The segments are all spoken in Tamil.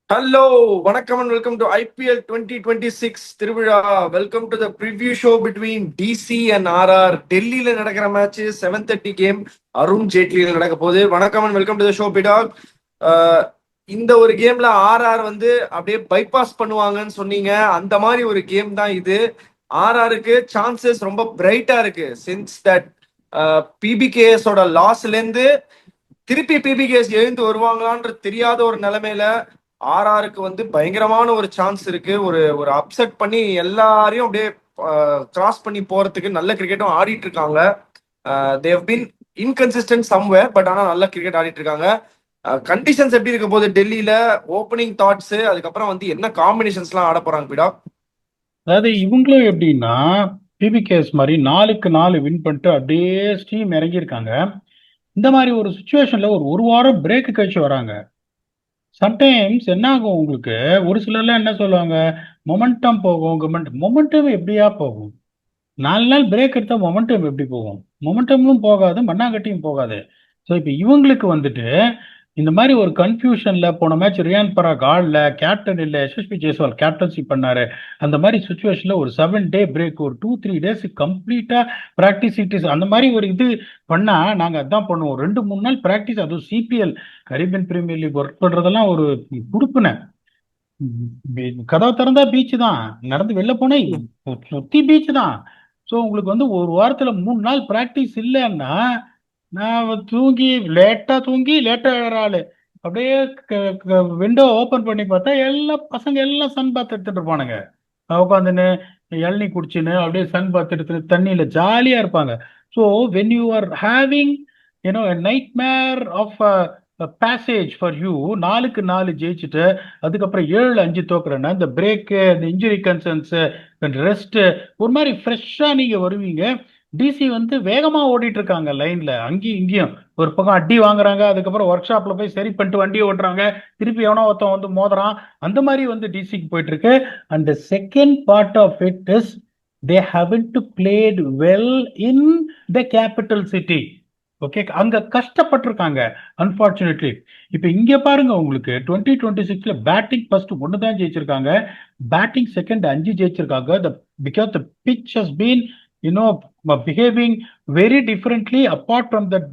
ஹலோ, வணக்கம் அண்ட் வெல்கம் டு ஐபிஎல் 2026 திருவிழா. Welcome to the preview show between DC and RR. டெல்லியில நடக்கிற மேட்ச் 7:30 கேம் அருண் ஜேட்லியில நடக்க போகுது. வணக்கம் and welcome to the show பிடாக். இந்த ஒரு கேம்ல ஆர்ஆர் வந்து அப்படியே பைபாஸ் பண்ணுவாங்கன்னு சொன்னீங்க. அந்த மாதிரி ஒரு கேம் தான் இது. ஆர்ஆருக்கு சான்சஸ் ரொம்ப பிரைட்டா இருக்கு. சின்ஸ் தட் பிபிகேஎஸோட லாஸ்ல இருந்து திருப்பி பிபிகேஎஸ் எழுந்து வருவாங்களான்ற தெரியாத ஒரு நிலைமையில ஆர்ஆருக்கு வந்து பயங்கரமான ஒரு சான்ஸ் இருக்கு. ஒரு ஒரு அப்செட் பண்ணி எல்லாரையும் அப்படியே கிராஸ் பண்ணி போறதுக்கு நல்ல கிரிக்கெட்டும் ஆடிட்டு இருக்காங்க. They've been inconsistent somewhere, but ஆனால் நல்ல கிரிக்கெட் ஆடிட்டு இருக்காங்க. கண்டிஷன்ஸ் எப்படி இருக்க போது டெல்லியில? ஓப்பனிங் தாட்ஸ், அதுக்கப்புறம் வந்து என்ன காம்பினேஷன்ஸ்லாம் ஆட போறாங்க பிடா? அதாவது இவங்களும் எப்படின்னா பிபிகேஎஸ் மாதிரி 4-4 வின் பண்ணிட்டு அப்படியே ஸ்டீம் இறங்கியிருக்காங்க. இந்த மாதிரி ஒரு சுச்சுவேஷன்ல ஒரு வாரம் பிரேக் கழிச்சு வராங்க. சம்டைம்ஸ் என்ன ஆகும் உங்களுக்கு, ஒரு சிலர்லாம் என்ன சொல்லுவாங்க, மொமெண்டம் போகும். மொமெண்டம் எப்படியா போகும்? 4 நாள் பிரேக் எடுத்தா மொமெண்டம் எப்படி போகும்? மொமெண்டமும் போகாது, மண்ணாங்கட்டியும் போகாது. ஸோ இப்போ இவங்களுக்கு வந்துட்டு இந்த மாதிரி ஒரு கன்ஃபியூஷன்ல போன மேட்ச் ரியான் பராக் ஆடல, கேப்டன் இல்லை, யசஸ்வி ஜெய்ஸ்வால் கேப்டன்சி பண்ணாரு. அந்த மாதிரி சுச்சுவேஷன்ல ஒரு 7 டே பிரேக், ஒரு 2-3 டேஸ் கம்ப்ளீட்டா பிராக்டிஸ் இட்டிஸ் அந்த மாதிரி ஒரு இது பண்ணா நாங்க அதான் பண்ணுவோம். 2-3 நாள் பிராக்டிஸ், அதுவும் CPL Caribbean premier league work பண்றதெல்லாம் ஒரு குடுப்புன. கதவை திறந்தா பீச் தான், நடந்து வெளில போனே சுத்தி பீச் தான். ஸோ உங்களுக்கு வந்து ஒரு வாரத்துல 3 நாள் பிராக்டிஸ் இல்லைன்னா நான் தூங்கி லேட்டா ஆளு அப்படியே விண்டோ ஓபன் பண்ணி பார்த்தா எல்லா பசங்க எல்லாம் சன் பாத் எடுத்துட்டு இருப்பானுங்க. உட்காந்துன்னு இளநீ குடிச்சுன்னு அப்படியே சன் பாத் எடுத்து தண்ணியில ஜாலியா இருப்பாங்க. So when you are having nightmare of passage for you, 4-4 ஜெயிச்சுட்டு அதுக்கப்புறம் 7-5 தோக்குறேன்னா இந்த பிரேக்கு, இந்த இன்ஜுரி கன்சர்ன்ஸ், ரெஸ்ட், ஒரு மாதிரி ஃப்ரெஷ்ஷா நீங்க வருவீங்க. டிசி வந்து வேகமா ஓடிட்டு இருக்காங்க லைன்ல, அங்கேயும் இங்கேயும் ஒரு பக்கம் அடி வாங்குறாங்க, அதுக்கப்புறம் ஒர்க் ஷாப்ல போய் சரி பண்ணிட்டு வண்டியை ஓட்டுறாங்க, திருப்பி எவனோ ஒருத்தன் வந்து மோதுறான். அந்த மாதிரி வந்து டிசிக்கு போயிட்டு இருக்கு. And second part of it is they haven't to played well in the capital city. Okay, அங்க கஷ்டப்பட்டிருக்காங்க அன்பார்ச்சுனேட்லி. இப்ப இங்க பாருங்க, உங்களுக்கு 2026ல பேட்டிங் ஃபர்ஸ்ட் 1 தான் ஜெயிச்சிருக்காங்க, பேட்டிங் செகண்ட் 5 ஜெயிச்சிருக்காங்க. Because the pitch has been behaving very differently apart from that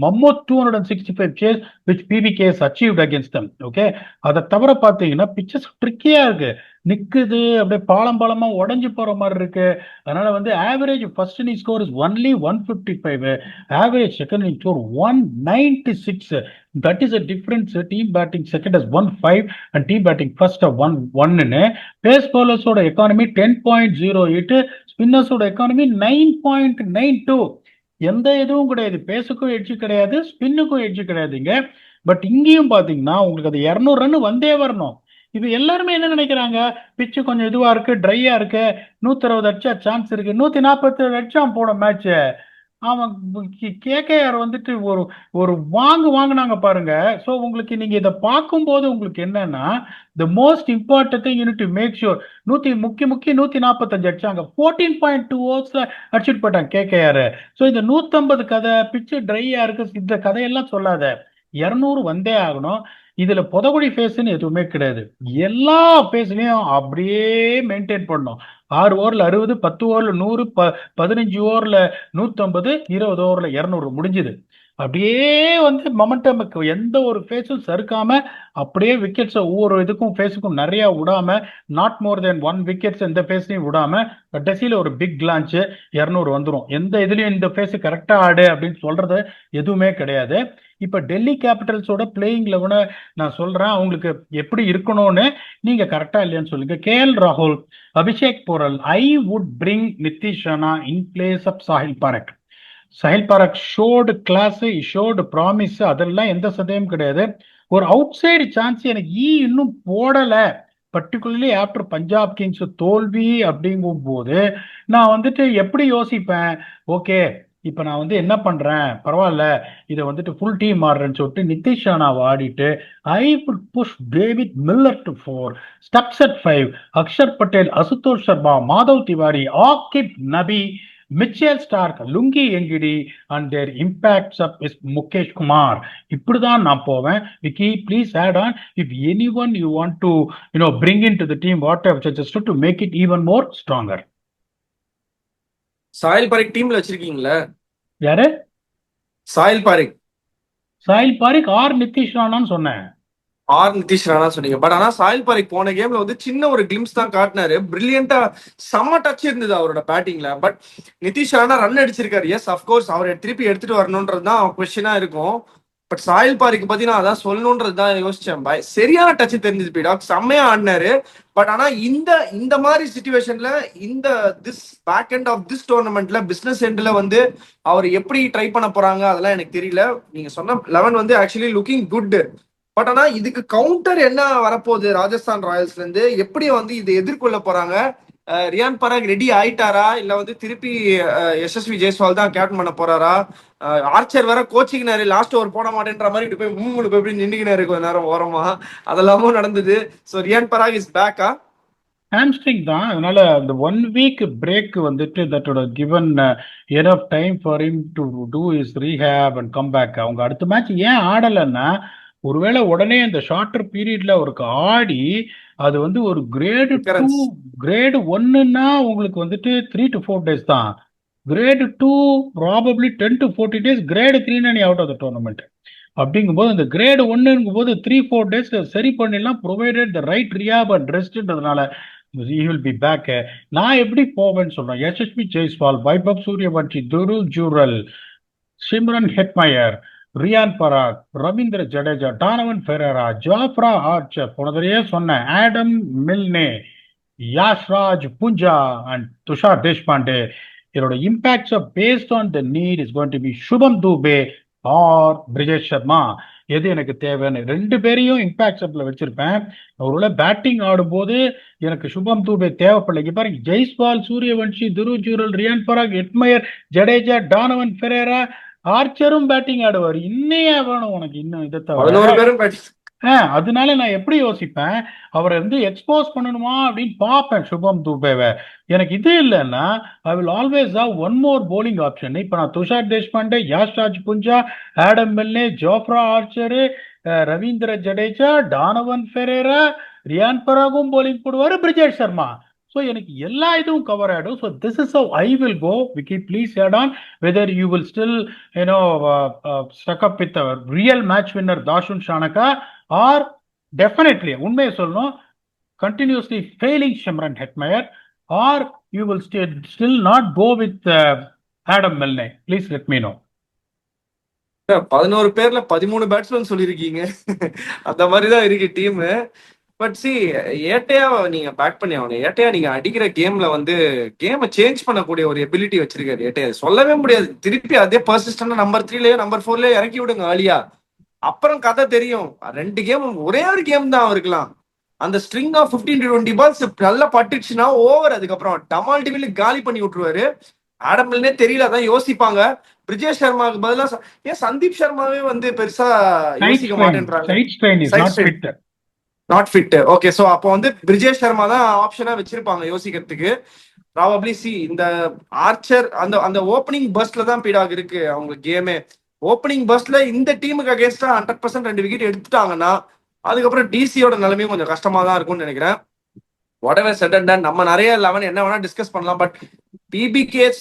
mammoth 265 chase which PBK has achieved against them. Okay, அதை தவிர பார்த்தீங்கன்னா பிச்சஸ் ட்ரிக்கியா இருக்கு, நிக்குது அப்படியே பாலமா உடஞ்சு போற மாதிரி இருக்கு. அதனால வந்து average first inning score is only 155, average second inning score 196. That is a difference. Team batting second has 1-5 and team batting first have 1-1. Pace பவுலர்ஸோட எக்கானமி 10.08, ஸ்பின்னர்ஸோட எக்கானமி 9.92. எந்த இதுவும் கிடையாது, பேஸுக்கும் எட்ஜு கிடையாது, ஸ்பின்னுக்கும் எட்ஜு கிடையாதுங்க. பட் இங்கேயும் பாத்தீங்கன்னா உங்களுக்கு அது 200 ரன் வந்தே வரணும். இது எல்லாருமே என்ன நினைக்கிறாங்க, பிச்சு கொஞ்சம் இதுவா இருக்கு, ட்ரையா இருக்கு, 160 அடிச்சா சான்ஸ் இருக்கு, 147 அடிச்சான் போன மேட்ச். அவன் கேகேஆர் வந்துட்டு ஒரு ஒரு வாங்குனாங்க பாருங்க. ஸோ உங்களுக்கு நீங்க இதை பார்க்கும்போது உங்களுக்கு என்னன்னா, the most important thing you need to make sure. முக்கி 145 அடிச்சாங்க, 14.2 ஓவர்ஸ்ல அடிச்சுட்டு போயிட்டாங்க கேகேஆர். ஸோ இந்த 150 கதை, பிச்சு ட்ரையா இருக்கு, இந்த கதையெல்லாம் சொல்லாத, 200 வந்தே ஆகணும். இதுல புதகுடி ஃபேஸ்ன்னு எதுவுமே கிடையாது, எல்லா ஃபேஸ்லயும் அப்படியே மெயின்டைன் பண்ணணும். 6 ஓவர்ல 60, 10 ஓவர்ல 100, 15 ஓவர்ல 150, 20 ஓவர்ல 200 முடிஞ்சுது. அப்படியே வந்து மொமெண்டமுக்கு எந்த ஒரு ஃபேஸும் சறுக்காம அப்படியே விக்கெட்ஸ் ஒவ்வொரு இதுக்கும் ஃபேஸுக்கும் நிறைய விடாம, நாட் மோர் தென் 1 விக்கெட்ஸ் எந்த ஃபேஸ்லையும் விடாம கடைசியில ஒரு பிக் லான்ச் 200 வந்துடும். எந்த இதுலயும் இந்த ஃபேஸ் கரெக்டா ஆடு அப்படின்னு சொல்றது எதுவுமே கிடையாது. இப்ப டெல்லி கேபிட்டல்ஸோட பிளேயிங் லெவனை நான் சொல்றேன், அவங்களுக்கு எப்படி இருக்கணும்னு நீங்க கரெக்டா இல்லையான்னு சொல்லுங்க. கேஎல் ராகுல், Abhishek Porel, I would bring Nitish Rana in place of Sahil Parakh. Sahil Parakh showed class, showed promise, அதெல்லாம் எந்த சந்தேகமும் கிடையாது. ஒரு அவுட் சைடு சான்ஸ் எனக்கு இன்னும் போடல, பர்டிகுலர்லி ஆஃப்டர் பஞ்சாப் கிங்ஸ் தோல்வி அப்படிங்கும் போது நான் வந்துட்டு எப்படி யோசிப்பேன், ஓகே இப்ப நான் வந்து என்ன பண்றேன், பரவாயில்ல இதை வந்துட்டு ஃபுல் டீம் ஆடுறேன்னு சொல்லிட்டு நிதிஷ் ராணாவை ஆடிட்டு I would push David Miller to 4, Stubbs at 5, Axar Patel, Ashutosh Sharma, Madhav Tiwari, Auqib Nabi, Mitchell Starc, Lungi Ngidi and their impacts of Mukesh Kumar. இப்படிதான் நான் போவேன். Vicky, please add on if any one you want to bring into the team what I've suggested to make it even more stronger. Sahil Parikh டீம்ல வச்சிருக்கீங்களா? யாரு? சாயில் பாரிக். சாயில் பாரிக் ஆர் நிதிஷ் ராணான்னு சொன்னேன். நிதிஷ் ராணா சொன்னீங்க. பட் ஆனா சாயில் பாரிக் போன கேம்ல வந்து சின்ன ஒரு கிளிம்ஸ் தான் காட்டினாரு. பிரில்லியண்டா செம்ம டச் இருந்தது அவரோட பேட்டிங்ல. பட் நிதிஷ் ராணா ரன் அடிச்சிருக்காரு. எஸ், அஃப்கோர்ஸ் அவர் திருப்பி எடுத்துட்டு வரணும்ன்றது தான் கொஸ்டினா இருக்கும். பட் சாயில் பாரிக்கு பத்தி நான் அதான் சொல்லணும்ன்றது தான் யோசிச்சேன். சரியான டச் தெரிஞ்சது பீடாக், செம்மையா ஆடினாரு. பட் ஆனா இந்த மாதிரி சிச்சுவேஷன்ல இந்த பேக் எண்ட் ஆஃப் திஸ் டோர்னமெண்ட்ல பிசினஸ் எண்ட்ல வந்து அவர் எப்படி ட்ரை பண்ண போறாங்க அதெல்லாம் எனக்கு தெரியல. நீங்க சொன்ன 11 வந்து ஆக்சுவலி லுக்கிங் குட். பட் ஆனா இதுக்கு கவுண்டர் என்ன வரப்போகுது ராஜஸ்தான் ராயல்ஸ்ல இருந்து, எப்படி வந்து இதை எதிர்கொள்ள போறாங்க? ரியான் பராக் ரெடி ஆயிட்டாரா, இல்ல வந்து திருப்பி யசஸ்வி ஜெய்ஸ்வால் தான் கேப்டன் பண்ண போறாரா? ஆர்ச்சர் வேற கோச்சிங்கினாரு, லாஸ்ட் ஓவர் போட மாட்டேன்ற மாதிரி போய் போய் நின்றுக்கினாரு கொஞ்ச நேரம் ஓரமா. அதெல்லாமும் நடந்தது. ஸோ ரியான் பராக் இஸ் பேக்கா? ஹாம்ஸ்ட்ரிங் தான். அதனால அந்த 1 week பிரேக் வந்துட்டு that would have given enough time for him to do his rehab and come back. அவங்க அடுத்த மேட்ச் ஏன் ஆடலைன்னா, ஒருவேளை உடனே அந்த ஷார்ட்டர் பீரியட்ல அவருக்கு ஆடி அது வந்து ஒரு கிரேடு 2 கிரேடு 1ன்னா உங்களுக்கு வந்துட்டு 3 to 4 days தான். Grade 2 probably 10 to 14 days. Grade 3னா நீ அவுட் ஆஃப் த டோர்னமெண்ட். அப்படிங்கும்போது இந்த கிரேடு 1ங்கும் போது 3-4 days சரி பண்ணிடலாம், provided the right rehab and ரெஸ்ட்ன்றதுனால he will be back. நான் எப்படி போவேன்னு சொல்றேன். Yashasvi Jaiswal, Vaibhav Suryavanshi, Dhruv Jurel, Shimron Hetmyer, Riyan Parag, Ravindra Jadeja, Donovan Ferreira, Jofra Archer, போனதுலயே சொன்னேன், Adam Milne, Yashraj Punja and Tushar Deshpande. இதோட impacts based on the need is going to be Shubham Dubey or Brijesh Sharma. எது எனக்கு தேவைன்னு 2 பேரையும் இம்பாக்ட் சப்ல வச்சிருப்பேன். ஒருவேளை பேட்டிங் ஆடும்போது எனக்கு சுபம் தூபே தேவைப்படலைங்க பாருங்க. ஜெய்ஸ்வால், சூரியவன்ஷி, துருவ் ஜூரல், ரியான் பராக், Hetmyer, Jadeja, Donovan Ferreira, ஆர்ச்சரும் batting ஆடுவார். இன்னையே வேணும் உனக்கு இன்னும் இதை தவிர. அதனால நான் எப்படி யோசிப்பேன், அவரை வந்து எக்ஸ்போஸ் பண்ணணுமா அப்படின்னு பார்ப்பேன் சுபம் தூபேவை. எனக்கு இது இல்லைன்னா I will always have one more bowling option. இப்ப நான் Tushar Deshpande, Yashraj Punja, Adam Milne, Jofra Archer, Ravindra Jadeja, Donovan Ferreira, Riyan பராகும் போலிங் போடுவாரு, பிரிஜேஷ் சர்மா. ஸோ எனக்கு எல்லா இதுவும் கவர் ஆகிடும். So this is how I will go. Vicky, please add on whether you will still stuck up with real match winner Dasun Shanaka or definitely உண்மையை சொல்லணும் continuously failing Shimran Hetmeyer, or you will still not go with Adam Milne. Please let me know. 11 பேர்ல 13 பேட்ஸ்மேன் சொல்லியிருக்கீங்க. அந்த மாதிரிதான் இருக்கு டீம். பட் சி, ஏட்டையா நீங்க பேக் பண்ணி ஆகணும். ஏட்டையா நீங்க அடிக்கிற கேம்ல வந்து கேமை சேஞ்ச் பண்ணக்கூடிய ஒரு எபிலிட்டி வச்சிருக்காரு ஏட்டையா. சொல்லவே முடியாது. திருப்பி அதே பர்சிஸ்டன்ட் நம்பர் 3லயோ நம்பர் 4லயோ இறக்கி விடுங்க ஆலியா, அப்புறம் கதை தெரியும். 2 கேம் ஒரே ஒரு கேம் தான் இருக்கலாம். அந்த ஸ்ட்ரிங் ஆஃப் 15 to 20 பால்ஸ் நல்லா பட்டுச்சுன்னா ஓவர். அதுக்கப்புறம் டமால் டிவில காலி பண்ணி விட்டுருவாரு. ஆடம் மில்னே தெரியல, அதான் யோசிப்பாங்க. பிரிஜேஷ் சர்மாவுக்கு பதிலா ஏன் சந்தீப் சர்மாவே வந்து பெருசா யோசிக்க மாட்டேன்றாங்க. Not fit. ஓகே, சோ அப்போ வந்து பிரிஜேஷ் சர்மா தான் ஆப்ஷனா வச்சிருப்பாங்க யோசிக்கிறதுக்கு. ப்ராபப்ளி சி, இந்த ஆர்ச்சர் அந்த ஓப்பனிங் பஸ்ட்ல தான் பீடாக் இருக்கு அவங்க கேமே. ஓப்பனிங் பஸ்ட்ல இந்த டீமுக்கு அகேன்ஸ்டா 100% 2 விக்கெட் எடுத்துட்டாங்கன்னா அதுக்கப்புறம் டிசியோட நிலைமையும் கொஞ்சம் கஷ்டமா தான் இருக்கும்னு நினைக்கிறேன். whatever said and done, நம்ம நிறைய 11 என்ன வேணா டிஸ்கஸ் பண்ணலாம். பட் பிபிகேஸ்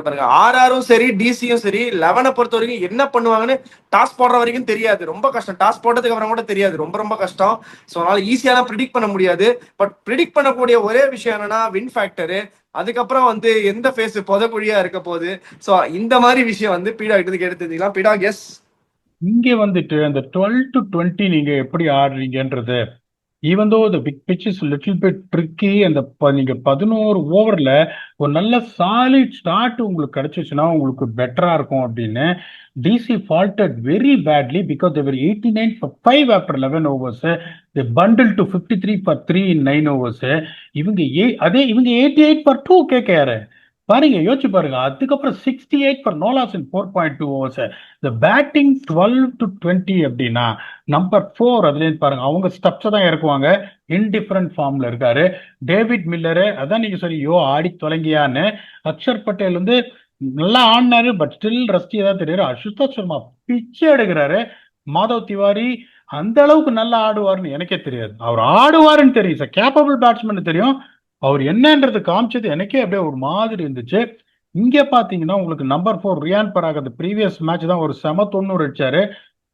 பாருங்க, ஆர்ஆரும் சரி டிசியும் சரி 11 பொறுத்த வரைக்கும் என்ன பண்ணுவாங்கன்னு டாஸ் போடுற வரைக்கும் தெரியாது. ரொம்ப கஷ்டம். டாஸ் போட்டதுக்கு அப்புறம் கூட தெரியாது. ரொம்ப ரொம்ப கஷ்டம். ஸோ அதனால ஈஸியாலாம் ப்ரிடிக்ட் பண்ண முடியாது. பட் ப்ரிடிக்ட் பண்ணக்கூடிய ஒரே விஷயம் என்னன்னா வின் ஃபேக்டரு. அதுக்கப்புறம் வந்து எந்த ஃபேஸ் புதக்குழியா இருக்க போகுது. ஸோ இந்த மாதிரி விஷயம் வந்து பீடாக் கிட்ட எடுத்துக்கலாம். பீடாக், எஸ், இங்க வந்துட்டு அந்த 12 to 20 நீங்க எப்படி ஆடுறீங்கன்றது, even though the big pitch is little bit tricky. அந்த நீங்க 11 ஓவர்ல ஒரு நல்ல சாலிட் ஸ்டார்ட் உங்களுக்கு கிடைச்சிச்சுன்னா உங்களுக்கு பெட்டரா இருக்கும் அப்படின்னு DC faltered very badly because they were 89 for 5 after 11 overs. They bundled to 53 for 3 in 9 overs. இவங்க 88 for 2 கேட்காரு. பாருங்க, யோசிச்சு பாருங்க. அதுக்கப்புறம் 68 for no loss in 4.2 overs. இந்த பேட்டிங் 12 to 20 அப்படின்னா நம்பர் 4 அதுலேருந்து பாருங்க, அவங்க ஸ்டப்ஸ் தான் இறக்குவாங்க. இன்டிஃபரண்ட் ஃபார்ம்ல இருக்காரு டேவிட் மில்லரு. அதான் நீங்க சொன்னீங்க ஆடி தொலைங்கியான்னு. அக்ஷர் பட்டேல் வந்து நல்லா ஆடினாரு, பட் ஸ்டில் ரஸ்டியா தான் தெரியுது. அசுதோஷ் சர்மா பிச்சை எடுக்கிறாரு. மாதவ் திவாரி அந்த அளவுக்கு நல்லா ஆடுவாருன்னு எனக்கே தெரியாது. அவர் ஆடுவாருன்னு தெரியும் சார், கேப்பபிள் பேட்ஸ்மேன் தெரியும். அவர் என்னன்றது காமிச்சது எனக்கே அப்படியே ஒரு மாதிரி இருந்துச்சு. இங்க பாத்தீங்கன்னா உங்களுக்கு நம்பர் 4 ரியான் பராக் அந்த ப்ரீவியஸ் மேட்ச் தான் ஒரு செம 90 அடிச்சாரு.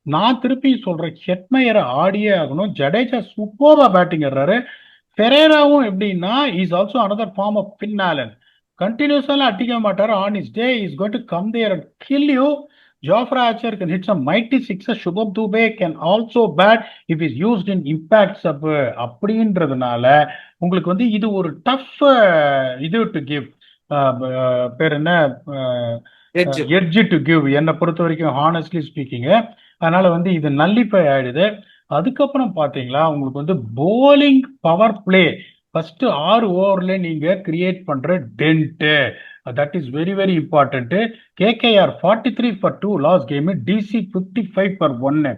நான் திருப்பி சொல்றேன், ஹெட்மயரை ஆடியே ஆகணும். ஜடேஜா சூப்பரா பேட்டிங் ஆடுறாரு. பெரேராவும் எப்படின்னா is also another form of Finn Allen. கண்டினியூஸாலாம் அடிக்க மாட்டாரு. On his day is going to come there and kill you. Jofra Archer can hit some mighty sixes. Shubham Dubey can also bat if is used in impact sub. அப்படின்றதுனால உங்களுக்கு வந்து இது ஒரு டஃப் இது டு கிவ், பேர் என்ன, எட்ஜ் எட்ஜ் டு கிவ் என்னை பொறுத்த வரைக்கும் ஹானஸ்ட்லி ஸ்பீக்கிங். அதனால வந்து இது நல்லிஃபை ஆயிடுது. அதுக்கப்புறம் பாத்தீங்களா உங்களுக்கு வந்து போலிங் பவர் பிளே ஃபர்ஸ்ட் 6 ஓவர்ல நீங்க கிரியேட் பண்ற tent, that is very very important. KKR 43 for 2 last game, DC 55 for 1.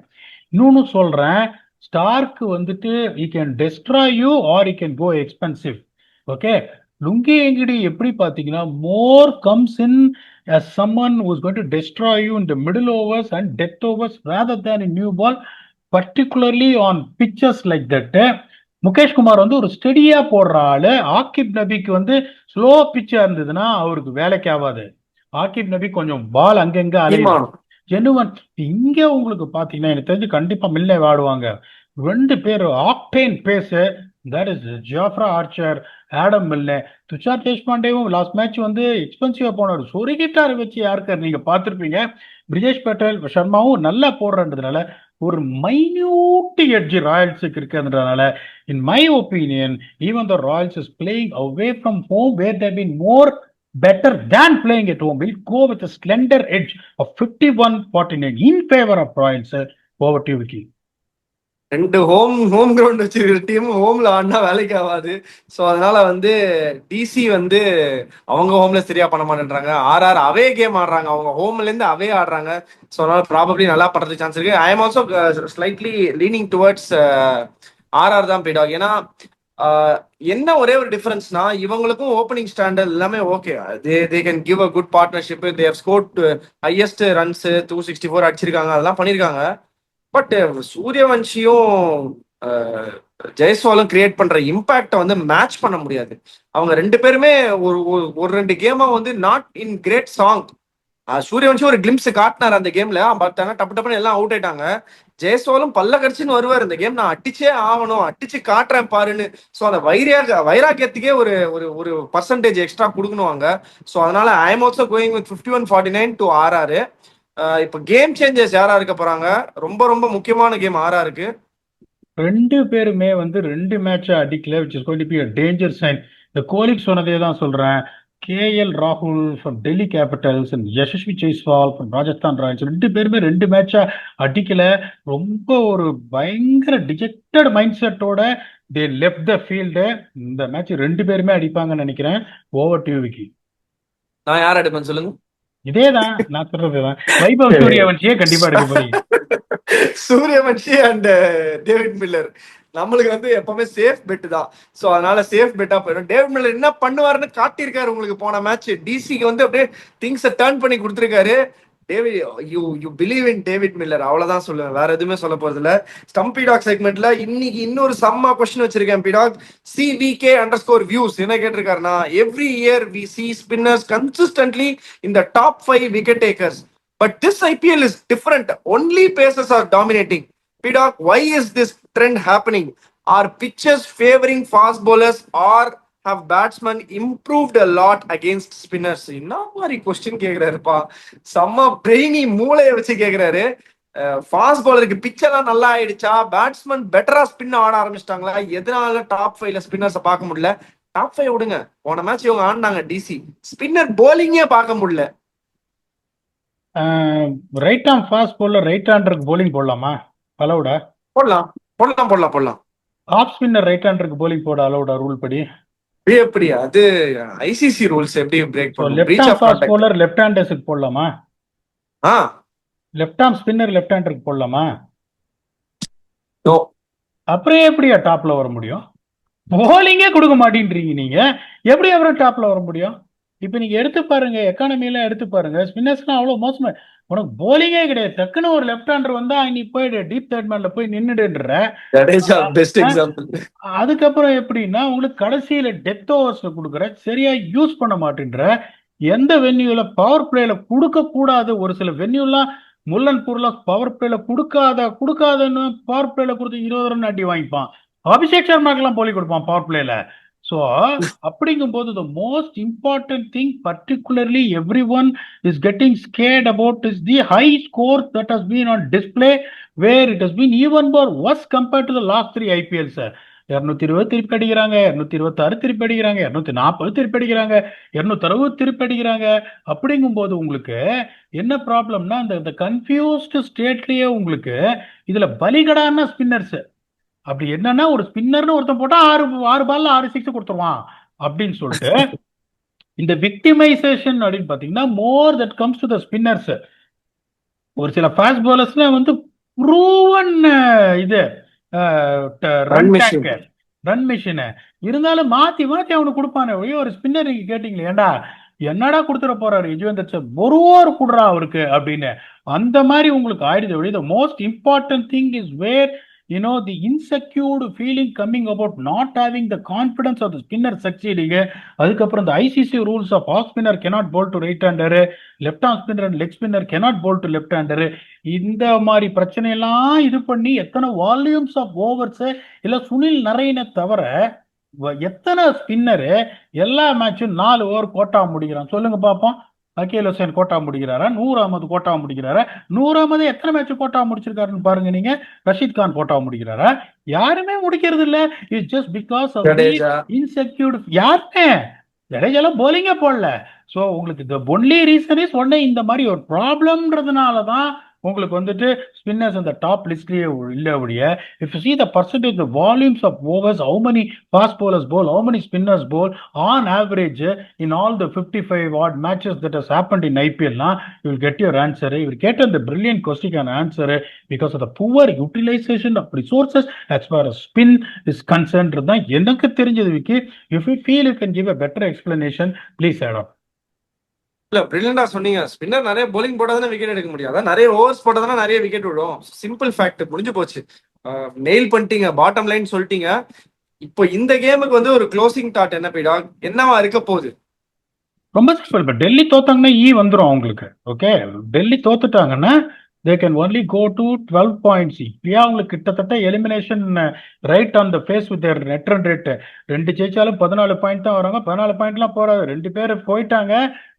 இன்னொன்னு சொல்றேன், ஸ்டார்க்கு வந்துட்டு he can destroy you or he can go expensive. ஓகே, லுங்கி எங்கடி எப்படி பாத்தீங்கன்னா more comes in as someone who is going to destroy you in the middle overs and death overs rather than in new ball, particularly on pitches like that. Mukesh Kumar வந்து ஒரு ஸ்டெடியா போடுற ஆளு. ஆக்கிப் நபிக்கு வந்து ஸ்லோ பிச்சா இருந்ததுன்னா அவருக்கு வேலைக்கு ஆகாது. ஆக்கிப் நபி கொஞ்சம் பால் அங்கங்க அலையும். ஜெனுவன் இங்க உங்களுக்கு பாத்தீங்கன்னா எனக்கு தெரிஞ்சு கண்டிப்பா மில்லே வாடுவாங்க. 2 pair octane pace, that is Jofra Archer, Adam Milne. Tushar தேஷ்பாண்டேவும் லாஸ்ட் மேட்ச் வந்து எக்ஸ்பென்சிவா போனார், சொருகிட்டாரு வச்சு யாருக்கார் நீங்க பார்த்திருப்பீங்க. பிரிஜேஷ் பட்டேல் சர்மாவும் நல்லா போடுறதுனால ஒரு மைன்யூட் எட்ஜ் ராயல்ஸுக்கு இருக்கிறதுனால in my opinion even the Royals is playing away from home where they've been more better than playing at home, will go with a slender edge of 51-49 in favor of Royals. Over to you, Vicky. 2 home ground வச்சிருக்கிற டீம் ஹோம்ல ஆடினா வேலைக்கு ஆகாது. ஸோ அதனால வந்து டிசி வந்து அவங்க ஹோம்ல சரியா பண்ண மாட்டேன்றாங்க. ஆர்ஆர் அவே கேம் ஆடுறாங்க, அவங்க ஹோம்ல இருந்து அவே ஆடுறாங்க. ஸோ அதனால ப்ராபப்ளி நல்லா பண்றதுக்கு சான்ஸ் இருக்கு. I am also slightly leaning towards RR தான் போயிடும். ஏன்னா என்ன ஒரே ஒரு டிஃபரன்ஸ்னா இவங்களுக்கும் ஓப்பனிங் ஸ்டாண்டர்ட் எல்லாமே okay. They can give a good partnership. They have scored highest runs 264 அடிச்சிருக்காங்க, அதெல்லாம் பண்ணிருக்காங்க. பட் சூரியவன்ஷியும் ஜெய்ஸ்வாலும் கிரியேட் பண்ற இம்பாக்ட வந்து மேட்ச் பண்ண முடியாது. அவங்க 2 பேருமே ஒரு 2 கேமா வந்து not in great song. Suryavanshi ஒரு கிளிம்ஸ் காட்டினார் அந்த கேம்ல, பட் ஆனா டப்பு டப்புன்னு எல்லாம் அவுட் ஆயிட்டாங்க. ஜெயஸ்வாலும் பல்ல கடிச்சுன்னு வருவார் இந்த கேம், நான் அடிச்சே ஆகணும், அடிச்சு காட்டுறேன் பாருன்னு. ஸோ அந்த வைராக்கியத்துக்கே ஒரு ஒரு பர்சன்டேஜ் எக்ஸ்ட்ரா கொடுக்கணுவாங்க. ஸோ அதனால I am also going with 51-49 to RR. இப்ப கேம் சேஞ்சர்ஸ் யாரா இருக்க போறாங்க? ரொம்ப ரொம்ப முக்கியமான கேம் ஆர்ஆருக்கு. 2 பேருமே வந்து 2 மேட்ச் அடிக்கல, which is going to be a danger sign. இந்த கோலிக் சொன்னதே தான் சொல்றேன். கேஎல் ராகுல் from Delhi Capitals and Yashasvi Jaiswal from Rajasthan Royals 2 பேருமே 2 மேட்சா அடிக்கல. ரொம்ப ஒரு பயங்கர டிஜெக்டட் மைண்ட் செட்டோட தே லெஃப்ட் த ஃபீல்டு. இந்த மேட்ச் 2 பேருமே அடிப்பாங்கன்னு நினைக்கிறேன். Over to Vicky. நான் யார் அடிப்பேன் சொல்லுங்க? இதேதான் நான் சொல்றதுதான், வைபவ் சூரியவன்ஷியே கண்டிப்பா எடுக்க போறீங்க. சூரியவன்ஷி அண்ட் டேவிட் மில்லர் நம்மளுக்கு வந்து எப்பவுமே சேஃப் பெட் தான். ஸோ அதனால சேஃப் பெட்டா போயிடும். டேவிட் மில்லர் என்ன பண்ணுவாருன்னு காட்டியிருக்காரு உங்களுக்கு போன மேட்ச். டிசிக்கு வந்து அப்படியே திங்ஸை டர்ன் பண்ணி கொடுத்துருக்காரு. David you believe in David Miller, அவ்வளவுதான் சொல்லுவேன், வேற எதுவுமே சொல்ல போறது இல்ல. ஸ்டம்ப் பீடாக் செக்மெண்ட்ல இன்னைக்கு இன்னொரு செம்ம கொஸ்டின் வச்சிருக்கேன். பீடாக் CVK_views என்ன கேட்டிருக்காருன்னா, every year we see spinners consistently in the top 5 wicket takers, but this IPL is different. Only pacers are dominating. Pidok, why is this trend happening? Are pitches favoring fast bowlers or have batsmen improved a lot against spinners? என்ன மாதிரி கொஸ்டின் கேக்குறாருப்பா, செம்ம பிரெயினி மூளையை வச்சு கேக்குறாரு. ஃபாஸ்ட் பவுலருக்கு பிச்செல்லாம் நல்லா ஆயிடுச்சா, பேட்ஸ்மேன் பெட்டரா ஸ்பின் ஆட ஆரம்பிச்சிட்டாங்களா, எதனால டாப் 5ல ஸ்பின்னர்ஸை பார்க்க முடியல? டாப் 5 விடுங்க, போன மேட்ச் இவங்க ஆடினாங்க டிசி, ஸ்பின்னர் போலிங்கே பார்க்க முடியல. Right arm fast bowler right ஹேண்டருக்கு போலிங் போடலாமா? அலௌடா? போடலாம். ஆஃப் ஸ்பின்னர் ரைட் ஹேண்டருக்கு போலிங் போட அலௌடா ரூல் படி? எப்படி அது ஐசிசி ரூல்ஸ் எப்படி பிரேக் ஸோ பண்ணும்? Left breach arm of fast contact. Bowler left ஹேண்டர்ஸுக்கு போடலாமா? ஆ லெஃப்ட் ஆர்ம் ஸ்பின்னர் லெஃப்ட் ஹேண்டருக்கு போடலாமா? நோ. அப்புறம் எப்படியா டாப்ல வர முடியும்? போலிங்கே கொடுக்க மாட்டேன்றீங்க நீங்க, எப்படி அப்புறம் டாப்ல வர முடியும்? இப்ப நீங்க எடுத்து பாருங்க, எக்கானமில எடுத்து பாருங்க, ஸ்பின்னர்ஸ்லாம் அவ்வளவு மோசமா, உனக்கு போலிங்கே கிடையாது. டக்குன்னு ஒரு லெஃப்ட் ஹேண்டர் வந்தா நீ போய் டீப் தேர்ட் மேன்ல போய் நின்னுடுன்ற. Jadeja best example. அதுக்கப்புறம் எப்படின்னா உங்களுக்கு கடைசியில டெத் ஓவர்ஸ்ல கொடுக்குற, சரியா யூஸ் பண்ண மாட்டேன்ற. எந்த வென்யூல பவர் பிளேல கொடுக்க கூடாது, ஒரு சில வென்யூலாம் முல்லன்பூர்ல பவர் பிளேல கொடுக்காதன்னு பவர் பிளேல கொடுத்து 20 ரன் அடி வாங்கிப்பான். அபிஷேக் சர்மாக்கெல்லாம் போலி கொடுப்பான் பவர் பிளேல. ஸோ அப்படிங்கும்போது the most important thing particularly everyone is getting scared about is the high score that has been on display, where it has been even more worse compared to the last 3 IPLs. 220 திருப்பி அடிக்கிறாங்க, 226 திருப்பி அடிக்கிறாங்க, 240 திருப்பி அடிக்கிறாங்க, 260 திருப்பி அடிக்கிறாங்க. அப்படிங்கும்போது உங்களுக்கு என்ன ப்ராப்ளம்னா, அந்த கன்ஃபியூஸ்டு ஸ்டேட்லயே உங்களுக்கு இதுல பலிகடான ஸ்பின்னர்ஸ். அப்படி என்னன்னா, ஒரு ஸ்பின்னர்னு ஒருத்தன் போட்டா 6 பால்ல 6 சிக்ஸ் கொடுத்துருவான் அப்படின்னு சொல்லிட்டு இந்த விக்டிமைசேஷன் அப்படின்னு பாத்தீங்கன்னா more that comes to the spinners. ஒரு சில ஃபாஸ்ட் பவுலர்ஸ்ல வந்து ப்ரூவன் இது ரன் டேங்க், ரன் மிஷின் இருந்தாலும் மாத்தி மாத்தி அவனுக்கு கொடுப்பானே. ஒரு ஸ்பின்னர் நீங்க கேட்டீங்களே, ஏண்டா என்னடா கொடுத்துட போறாரு யுஜ்வேந்தர் சஹல், ஒரு ஓவர் கொடுறா அவருக்கு அப்படின்னு. அந்த மாதிரி உங்களுக்கு ஆயிடுது. The most important thing is where the insecure feeling coming about not having the confidence of the spinner succeeding. அதுக்கப்புறம் the ICC rules of off spinner cannot bowl to right hander, left arm spinner and leg spinner cannot bowl to left hander. இந்த மாதிரி பிரச்சனை எல்லாம் இது பண்ணி எத்தனை வால்யூம்ஸ் ஆஃப் ஓவர்ஸ், இல்ல சுனில் நரேனை தவிர எத்தனை ஸ்பின்னரு எல்லா மேட்சும் 4 ஓவர் கோட்டா முடிக்கிறான் சொல்லுங்க பாப்போம். அகீல் ஹுசைன் கோட்டா முடிக்கிறாரா? நூர் அகமது கோட்டா முடிக்கிறாரா? நூர் அகமது எத்தனை மேட்ச் கோட்டா முடிச்சிருக்காருன்னு பாருங்க நீங்க. ரஷீத் கான் கோட்டா முடிக்கிறாரா? யாருமே முடிக்கிறது இல்ல. It's just because of insecured. யாருமே ஜடேஜாலாம் போலிங்கே போடல. ஸோ உங்களுக்கு the only reason is ஒன்னே இந்த மாதிரி ஒரு ப்ராப்ளம்ன்றதுனால தான் உங்களுக்கு வந்துட்டு ஸ்பின்னர்ஸ் அந்த டாப் லிஸ்ட்லயே இல்ல ஒழிய. If you see the percentage, the volumes of overs, how many fast bowlers bowl, how many spinners bowl on average in all the 55 odd matches that has happened in IPL, you will get your answer. You will get the brilliant question and answer because of the poor utilization of resources as far as spin is concerned. தான் எனக்கு தெரிஞ்சது Vicky. If you feel you can give a better explanation, please add on. இல்ல பிரில்லியண்டா சொன்னீங்க. ஸ்பின்னர் நிறைய போலிங் போட்டாதானே விக்கெட் எடுக்க முடியும். அதான் நிறைய ஓவர்ஸ் போட்டாதானே நிறைய விக்கெட் விடும். சிம்பிள் ஃபேக்ட், முடிஞ்சு போச்சு. நெயில் பண்ணிட்டீங்க, பாட்டம் லைன் சொல்லிட்டீங்க. இப்போ இந்த கேமுக்கு வந்து ஒரு க்ளோசிங் தாட் என்ன பீடா, என்னவா இருக்க போகுது? ரொம்ப சிம்பிள். இப்போ டெல்லி தோத்தாங்கன்னா வந்துடும் அவங்களுக்கு. ஓகே, டெல்லி தோத்துட்டாங்கன்னா they can only go to 12 points. இப்பயே அவங்களுக்கு கிட்டத்தட்ட elimination right on the face with their net run rate. 2 ஜெயிச்சாலும் 14 பாயிண்ட் தான் வராங்க. 14 பாயிண்ட்லாம் போறாது, 2 பேர் போயிட்டாங்க.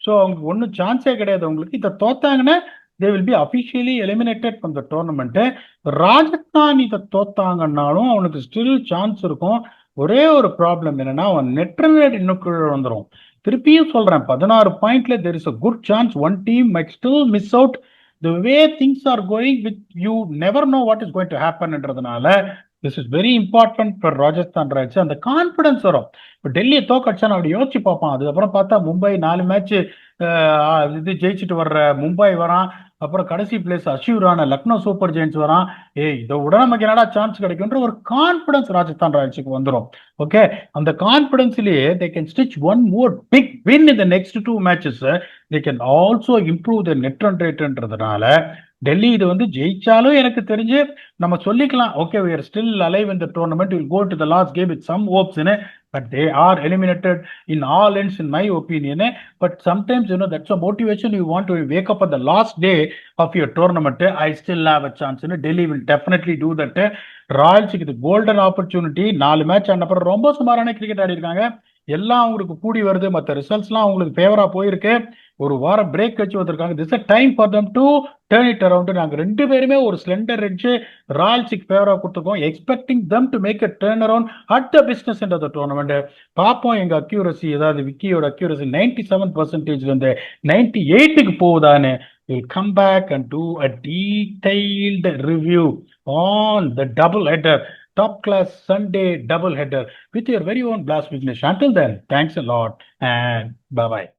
ஸோ அவங்களுக்கு ஒன்றும் சான்ஸே கிடையாது. அவங்களுக்கு இதை தோத்தாங்கன்னா they will be officially eliminated from the tournament. Rajasthan இதை தோத்தாங்கன்னாலும் அவனுக்கு ஸ்டில் சான்ஸ் இருக்கும். ஒரே ஒரு ப்ராப்ளம் என்னன்னா, அவன் நெட் ரன் ரேட் இன்னும் கீழே வந்துடும். திருப்பியும் சொல்றேன், 16 பாயிண்ட்ல there is a good chance one team might still miss out. The way things are going, with you never know what is going to happen என்றதுனால this is very important for Rajasthan Royals. அந்த கான்பிடன்ஸ் வரும். இப்போ டெல்லியை தோக்கடிச்சா அப்படி யோசிச்சு பார்ப்பான். அதுக்கப்புறம் பார்த்தா மும்பை 4 மேட்ச் இது ஜெயிச்சுட்டு வர்ற மும்பை வரான். அப்புறம் கடைசி பிளேஸ் அஷ்யூரான லக்னோ சூப்பர் ஜெயின்ஸ் வரான். இதை விட நமக்கு என்னடா சான்ஸ் கிடைக்கும்ன்ற ஒரு கான்பிடன்ஸ் ராஜஸ்தான் ராயல்ஸுக்கு வந்துடும். ஓகே, அந்த கான்பிடன்ஸ்லயே they can stitch one more big win in the next 2 matches. They can also improve their net run rateன்றதுனால Delhi இது வந்து ஜெயிச்சாலும் எனக்கு தெரிஞ்சு நம்ம சொல்லிக்கலாம், okay we are still alive in the tournament, we will go to the last game with some hopes in it, but they are eliminated in all ends in my opinion. But sometimes that's a motivation. You want to wake up on the last day of your tournament, I still have a chance. Delhi will definitely do that. ராயல்ஸுக்கு இது கோல்டன் ஆப்பர்ச்சுனிட்டி. 4 மேட்ச் ஆன அப்புறம் ரொம்ப சுமாரான கிரிக்கெட் ஆடி இருக்காங்க. எல்லாம் அவங்களுக்கு கூடி வருது. மற்ற ரிசல்ட்ஸ்லாம் அவங்களுக்கு ஃபேவரா போயிருக்கு. ஒரு வாரம் பிரேக் வச்சு வந்திருக்காங்க. This a time for them to turn it around. நாங்க 2 பேருமே ஒரு ஸ்லெண்டர் எட்ஜ் ராயல்ஸுக்கு ஃபேவரா கொடுத்துருக்கோம், expecting them to make a turn around at the business என்ற டோர்னமெண்ட். பார்ப்போம் எங்க அக்யூரசி, அதாவது விக்கியோட அக்யூரசி 97% இருந்து 98க்கு போகுதான்னு. We'll come back and do a detailed review on the double header top class Sunday double header with your very own Blast Vignesh. Until then, thanks a lot and bye bye.